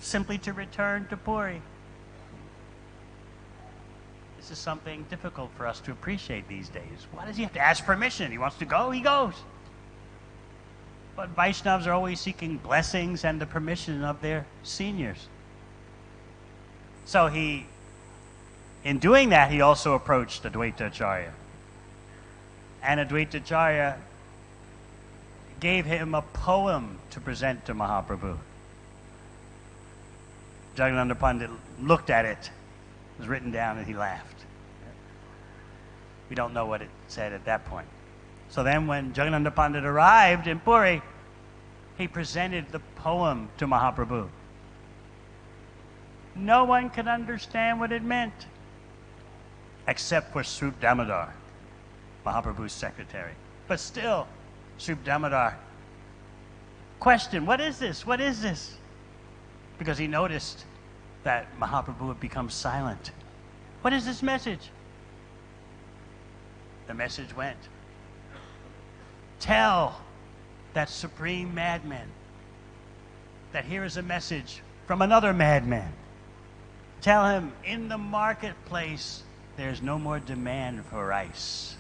simply to return to Puri. This is something difficult for us to appreciate these days. Why does he have to ask permission? He wants to go, he goes. But Vaishnavas are always seeking blessings and the permission of their seniors. So in doing that, he also approached Advaita Acharya. And Advaita Acharya gave him a poem to present to Mahaprabhu. Jagannatha Pandit looked at it. It was written down and he laughed. We don't know what it said at that point. So then when Jagannatha Pandit arrived in Puri, he presented the poem to Mahaprabhu. No one could understand what it meant, except for Srup Damodar, Mahaprabhu's secretary. But still, Srup Damodar questioned, what is this? What is this? Because he noticed that Mahaprabhu had become silent. What is this message? The message went, tell that supreme madman that here is a message from another madman. Tell him in the marketplace there's no more demand for rice.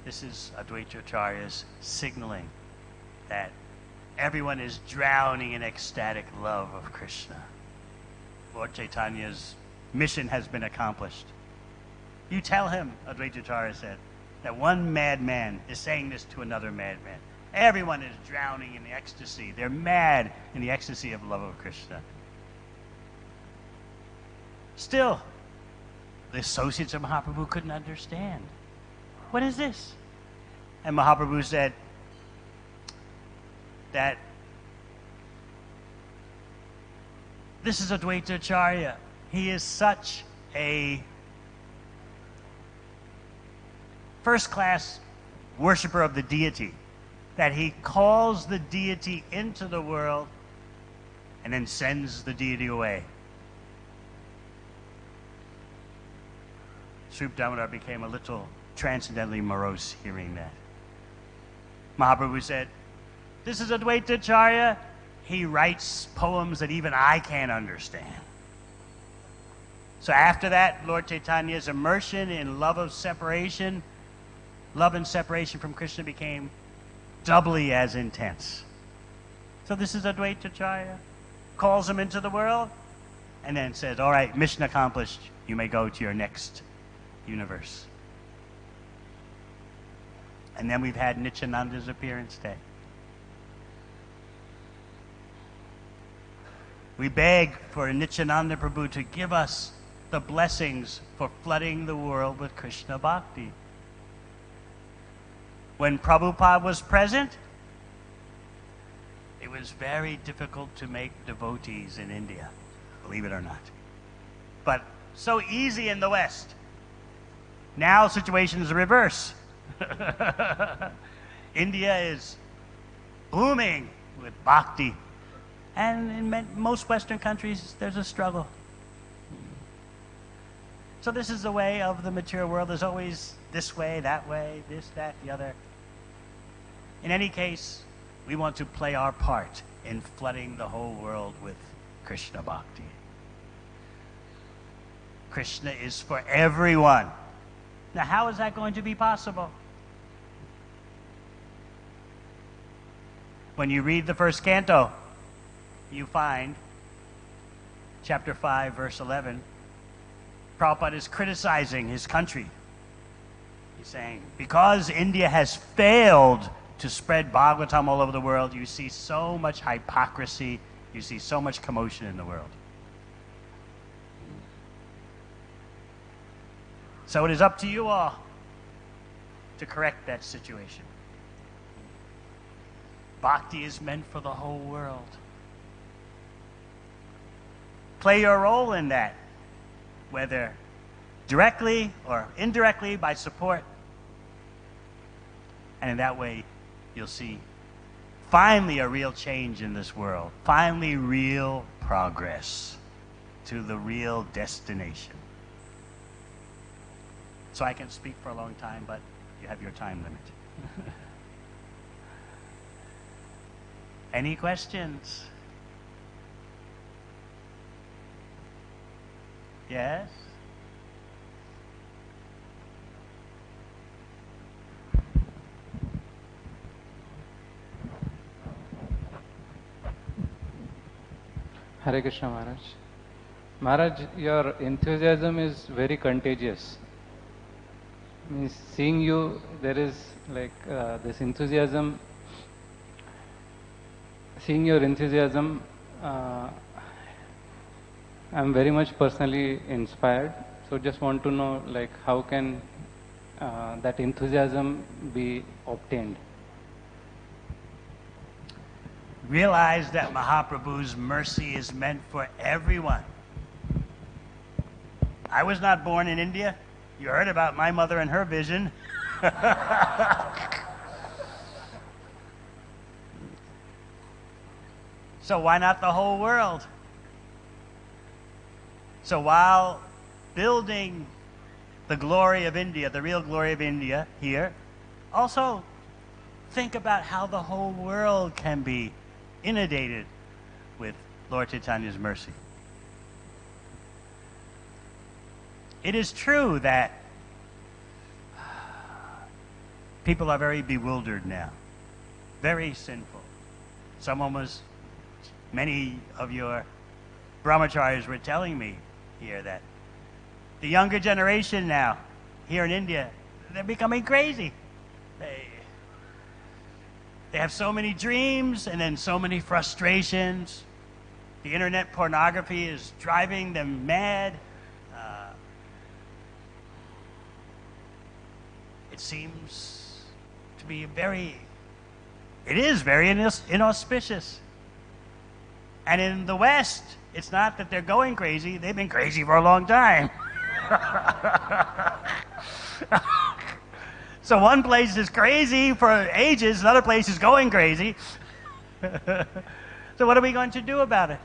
This is Advaita Acharya's signaling that everyone is drowning in ecstatic love of Krishna. Lord Chaitanya's mission has been accomplished. You tell him, Advaita Acharya said, that one madman is saying this to another madman. Everyone is drowning in the ecstasy. They're mad in the ecstasy of love of Krishna. Still, the associates of Mahaprabhu couldn't understand. What is this? And Mahaprabhu said that this is Advaita Acharya. He is such a first-class worshiper of the deity that he calls the deity into the world and then sends the deity away. Srup Damodar became a little transcendently morose hearing that. Mahaprabhu said, this is Advaita Acharya. He writes poems that even I can't understand. So after that, Lord Chaitanya's immersion in love and separation from Krishna became doubly as intense. So this is Advaita Acharya, calls him into the world, and then says, all right, mission accomplished. You may go to your next universe. And then we've had Nityananda's appearance day. We beg for Nityananda Prabhu to give us the blessings for flooding the world with Krishna Bhakti. When Prabhupada was present, it was very difficult to make devotees in India, believe it or not. But so easy in the West. Now situation is the reverse. India is booming with bhakti. And in most Western countries, there's a struggle. So this is the way of the material world. There's always this way, this, that, the other. In any case, we want to play our part in flooding the whole world with Krishna Bhakti. Krishna is for everyone. Now, how is that going to be possible? When you read the first canto, you find, chapter 5, verse 11, Prabhupada is criticizing his country. He's saying, because India has failed to spread Bhagavatam all over the world, you see so much hypocrisy, you see so much commotion in the world. So it is up to you all to correct that situation. Bhakti is meant for the whole world. Play your role in that, whether directly or indirectly by support. And in that way, you'll see finally a real change in this world. Finally real progress to the real destination. So I can speak for a long time, but you have your time limit. Any questions? Yes? Hare Krishna Maharaj. Maharaj, your enthusiasm is very contagious. Means seeing you, there is like this enthusiasm. Seeing your enthusiasm, I'm very much personally inspired. So just want to know, like, how can that enthusiasm be obtained? Realize that Mahaprabhu's mercy is meant for everyone. I was not born in India. You heard about my mother and her vision. So why not the whole world? So while building the glory of India, the real glory of India here, also think about how the whole world can be inundated with Lord Chaitanya's mercy. It is true that people are very bewildered now, very sinful. Many of your brahmacharis were telling me here that the younger generation now, here in India, they're becoming crazy. They have so many dreams and then so many frustrations. The internet pornography is driving them mad. It seems to be it is very inauspicious. And in the West, it's not that they're going crazy, they've been crazy for a long time. So one place is crazy for ages, another place is going crazy. So what are we going to do about it?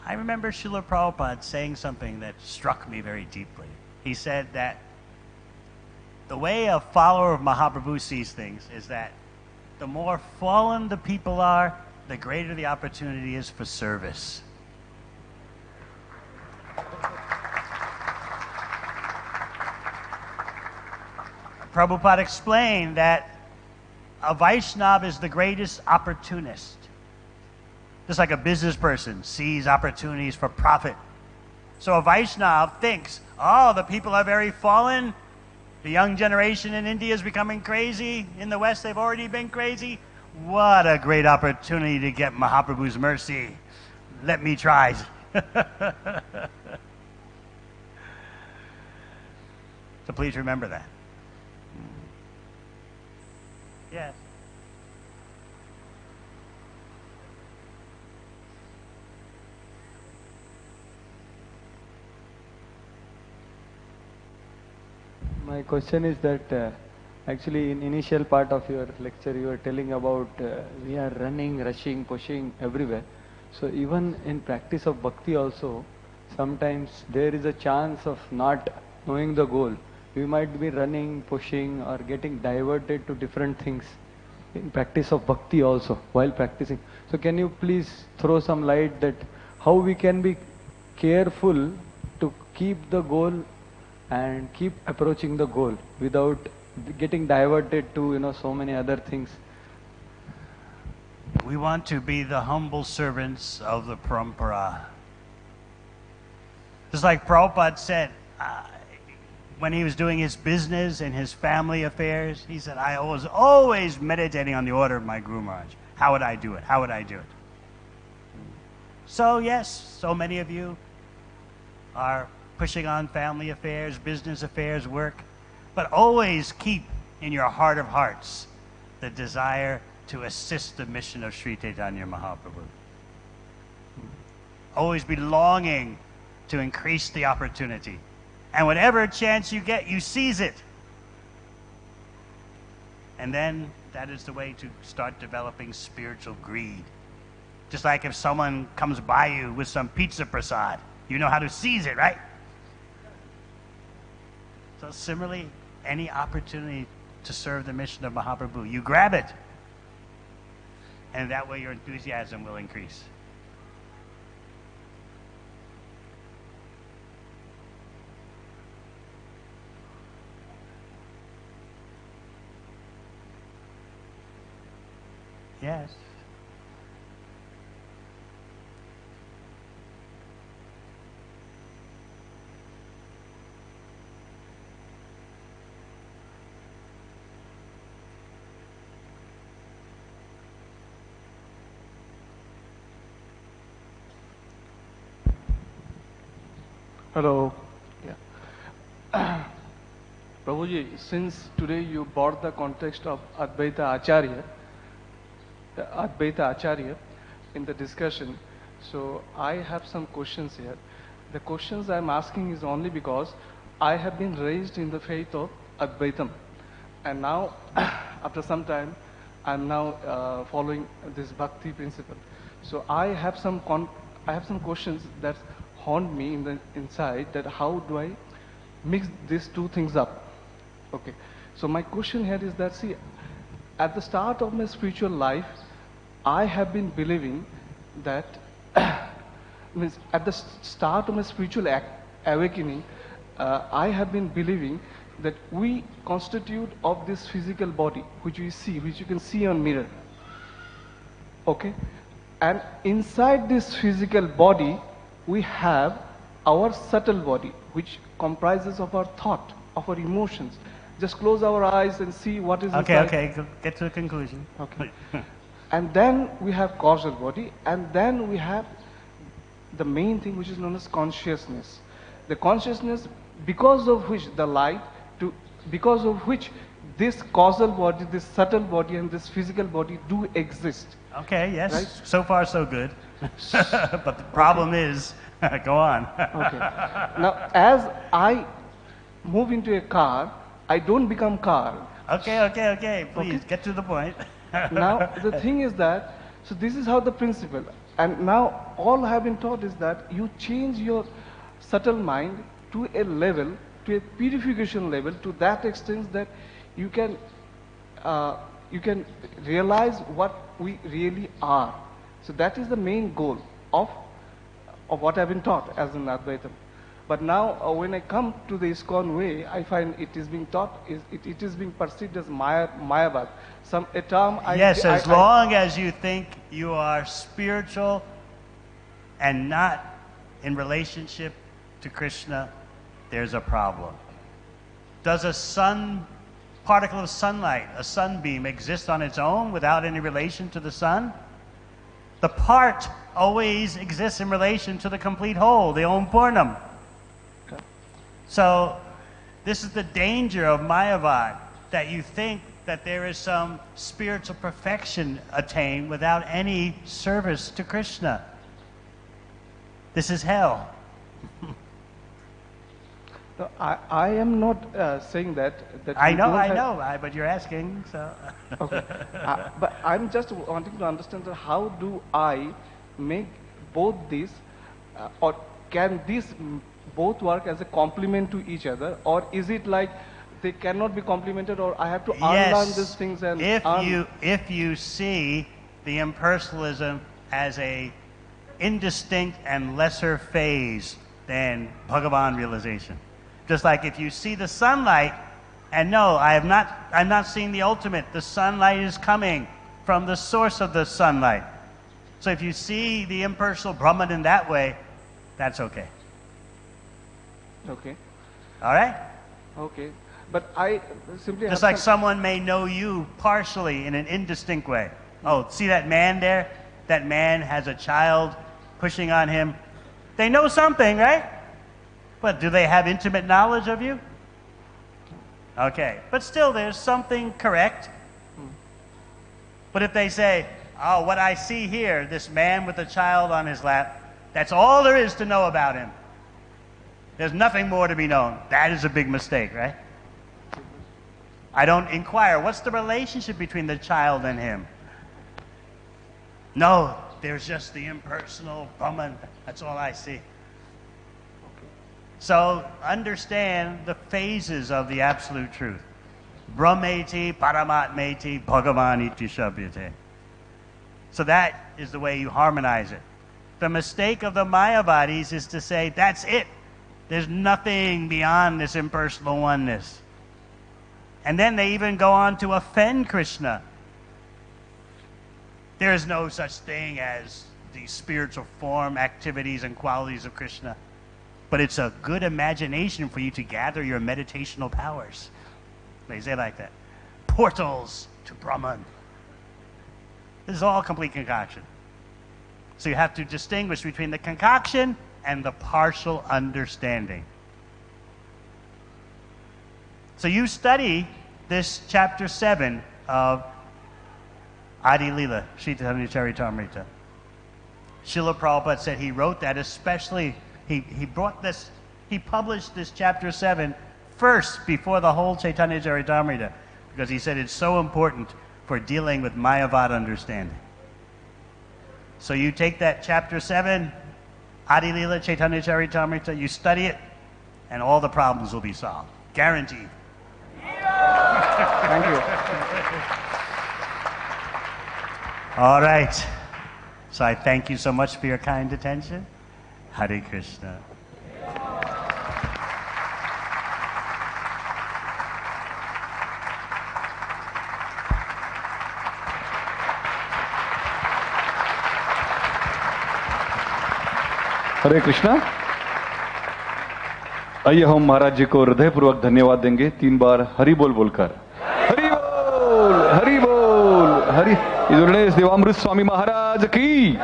I remember Srila Prabhupada saying something that struck me very deeply. He said that the way a follower of Mahaprabhu sees things is that the more fallen the people are, the greater the opportunity is for service. Prabhupada explained that a Vaishnava is the greatest opportunist. Just like a business person sees opportunities for profit. So a Vaishnava thinks, oh, the people are very fallen. The young generation in India is becoming crazy. In the West, they've already been crazy. What a great opportunity to get Mahaprabhu's mercy. Let me try. So please remember that. Yes. My question is that actually in initial part of your lecture you were telling about we are running, rushing, pushing everywhere. So even in practice of bhakti also, sometimes there is a chance of not knowing the goal. We might be running, pushing or getting diverted to different things in practice of bhakti also while practicing. So can you please throw some light that how we can be careful to keep the goal and keep approaching the goal without getting diverted to so many other things. We want to be the humble servants of the parampara. Just like Prabhupada said, when he was doing his business and his family affairs, he said, I was always meditating on the order of my Guru Maharaj. How would I do it? How would I do it? So yes, so many of you are pushing on family affairs, business affairs, work, but always keep in your heart of hearts the desire to assist the mission of Sri Chaitanya Mahaprabhu. Always be longing to increase the opportunity. And whatever chance you get, you seize it. And then that is the way to start developing spiritual greed. Just like if someone comes by you with some pizza prasad, you know how to seize it, right? So similarly, any opportunity to serve the mission of Mahaprabhu, you grab it. And that way your enthusiasm will increase. Yes. Hello. Yeah. Prabhuji, since today you brought the context of Advaita Acharya in the discussion, so I have some questions here. The questions I'm asking is only because I have been raised in the faith of Advaitam, and now after some time I'm now following this bhakti principle. So I have some questions that haunt me in the inside, that how do I mix these two things up? Okay. So my question here is that, see, at the start of my spiritual life, I have been believing that means at the start of my spiritual awakening, I have been believing that we constitute of this physical body, which we see, which you can see on mirror. Okay? And inside this physical body, we have our subtle body, which comprises of our thought, of our emotions. Just close our eyes and see what is inside. Okay, get to the conclusion. Okay. And then we have causal body, and then we have the main thing which is known as consciousness. The consciousness, because of which the light, because of which this causal body, this subtle body, and this physical body do exist. Okay, yes. Right? So far, so good. But the problem is, go on. Okay. Now, as I move into a car, I don't become car. Okay. Please, Okay. get to the point. Now, the thing is that, so this is how the principle, and now all I have been taught is that you change your subtle mind to a level, to a purification level, to that extent that you can realize what we really are. So that is the main goal of what I've been taught as an Advaitam. But now when I come to the ISKCON way, I find it is being taught, it is being perceived as Mayavad. A term Yes, as long as you think you are spiritual and not in relationship to Krishna, there's a problem. Does a particle of sunlight, a sunbeam, exist on its own without any relation to the sun? The part always exists in relation to the complete whole, the Om Purnam. So this is the danger of Mayavad, that you think that there is some spiritual perfection attained without any service to Krishna. This is hell. No, I am not saying that I we know, don't have- but you're asking, so. Okay. But I'm just wanting to understand that how do I make both these, or can these both work as a complement to each other, or is it like they cannot be complemented, or I have to unlearn these things and if you see the impersonalism as a indistinct and lesser phase than Bhagavan realization. Just like if you see the sunlight and no, I'm not seeing the ultimate. The sunlight is coming from the source of the sunlight. So if you see the impersonal Brahman in that way, that's okay. Okay. All right? Okay. But I simply Just have like someone may know you partially in an indistinct way. Oh, see that man there? That man has a child pushing on him. They know something, right? But do they have intimate knowledge of you? Okay. But still, there's something correct. But if they say, oh, what I see here, this man with a child on his lap, that's all there is to know about him. There's nothing more to be known. That is a big mistake, right? I don't inquire, what's the relationship between the child and him? No, there's just the impersonal Brahman. That's all I see. So understand the phases of the absolute truth. Brahmeti, Paramatmeti, Bhagavan iti Shabhyate. So that is the way you harmonize it. The mistake of the Mayavadis is to say, that's it. There's nothing beyond this impersonal oneness. And then they even go on to offend Krishna. There is no such thing as the spiritual form, activities, and qualities of Krishna. But it's a good imagination for you to gather your meditational powers. They say like that. Portals to Brahman. This is all complete concoction. So you have to distinguish between the concoction and the partial understanding. So you study this chapter 7 of Adi Lila, Chaitanya Charitamrita. Srila Prabhupada said he wrote that especially, he published this chapter 7 first before the whole Chaitanya Charitamrita, because he said it's so important for dealing with Mayavad understanding. So you take that chapter 7, Adi Lila, Chaitanya Charitamrita, you study it, and all the problems will be solved. Guaranteed. Thank you. All right. So I thank you so much for your kind attention. Hare Krishna. हरे कृष्णा। आइए हम महाराज जी को हृदयपूर्वक धन्यवाद देंगे 3 बार हरि बोल बोलकर। हरि बोल, हरि बोल, हरि। देवामृत स्वामी महाराज की।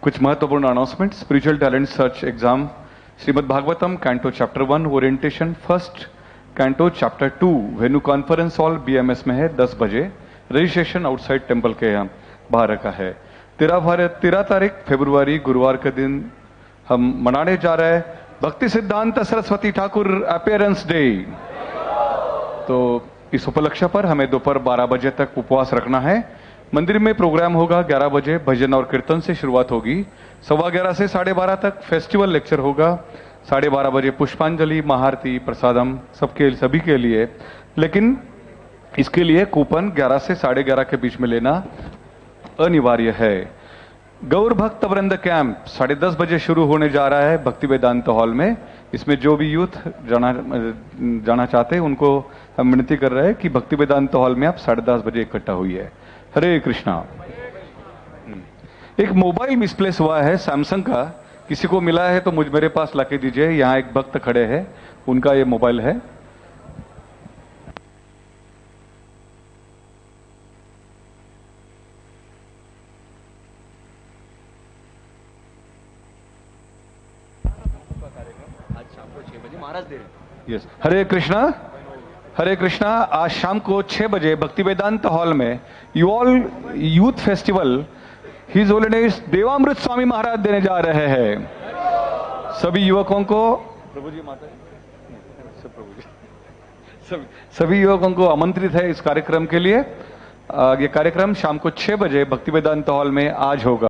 कुछ महत्वपूर्ण announcement. Spiritual talent search exam Shrimad Bhagavatam canto chapter 1 orientation first, canto chapter 2 venue conference hall BMS में है 10 बजे। रजिस्ट्रेशन आउटसाइड टेम्पल के यहाँ बाहर रखा है। 13 तारीख फरवरी गुरुवार के दिन हम मनाने जा रहे हैं भक्ति सिद्धांत सरस्वती ठाकुर अपीयरेंस डे। तो इस उपलक्ष्य पर हमें दोपहर 12 बजे तक उपवास रखना है। मंदिर में प्रोग्राम होगा 11 बजे, भजन और कीर्तन से शुरुआत होगी। 11:15 से 12:30 तक फेस्टिवल लेक्चर होगा। 12:30 बजे पुष्पांजलि, महाआरती, प्रसादम सभी के लिए। लेकिन इसके लिए कूपन 11 से 11:30 के बीच में लेना अनिवार्य है। गौर भक्त वृंद कैंप 10:30 बजे शुरू होने जा रहा है भक्ति वेदांत हॉल में। इसमें जो भी यूथ जाना चाहते हैं उनको हम विनती कर रहे हैं कि भक्ति वेदांत हॉल में आप 10:30 बजे इकट्ठा हुई है। हरे कृष्णा। एक मोबाइल मिसप्लेस हुआ है सैमसंग का, किसी को मिला है तो मेरे पास लाके दीजिए। यहाँ एक भक्त खड़े हैं, उनका ये मोबाइल है। यस, हरे कृष्णा। हरे कृष्णा। आज शाम को 6 बजे भक्ति वेदांत हॉल में you all youth festival his holiness Devamrit Swami Maharaj देने जा रहे हैं। सभी युवकों को, प्रभु जी माता, प्रभु जी, सभी युवकों को आमंत्रित है इस कार्यक्रम के लिए। ये कार्यक्रम शाम को 6 बजे भक्ति वेदांत हॉल में आज होगा।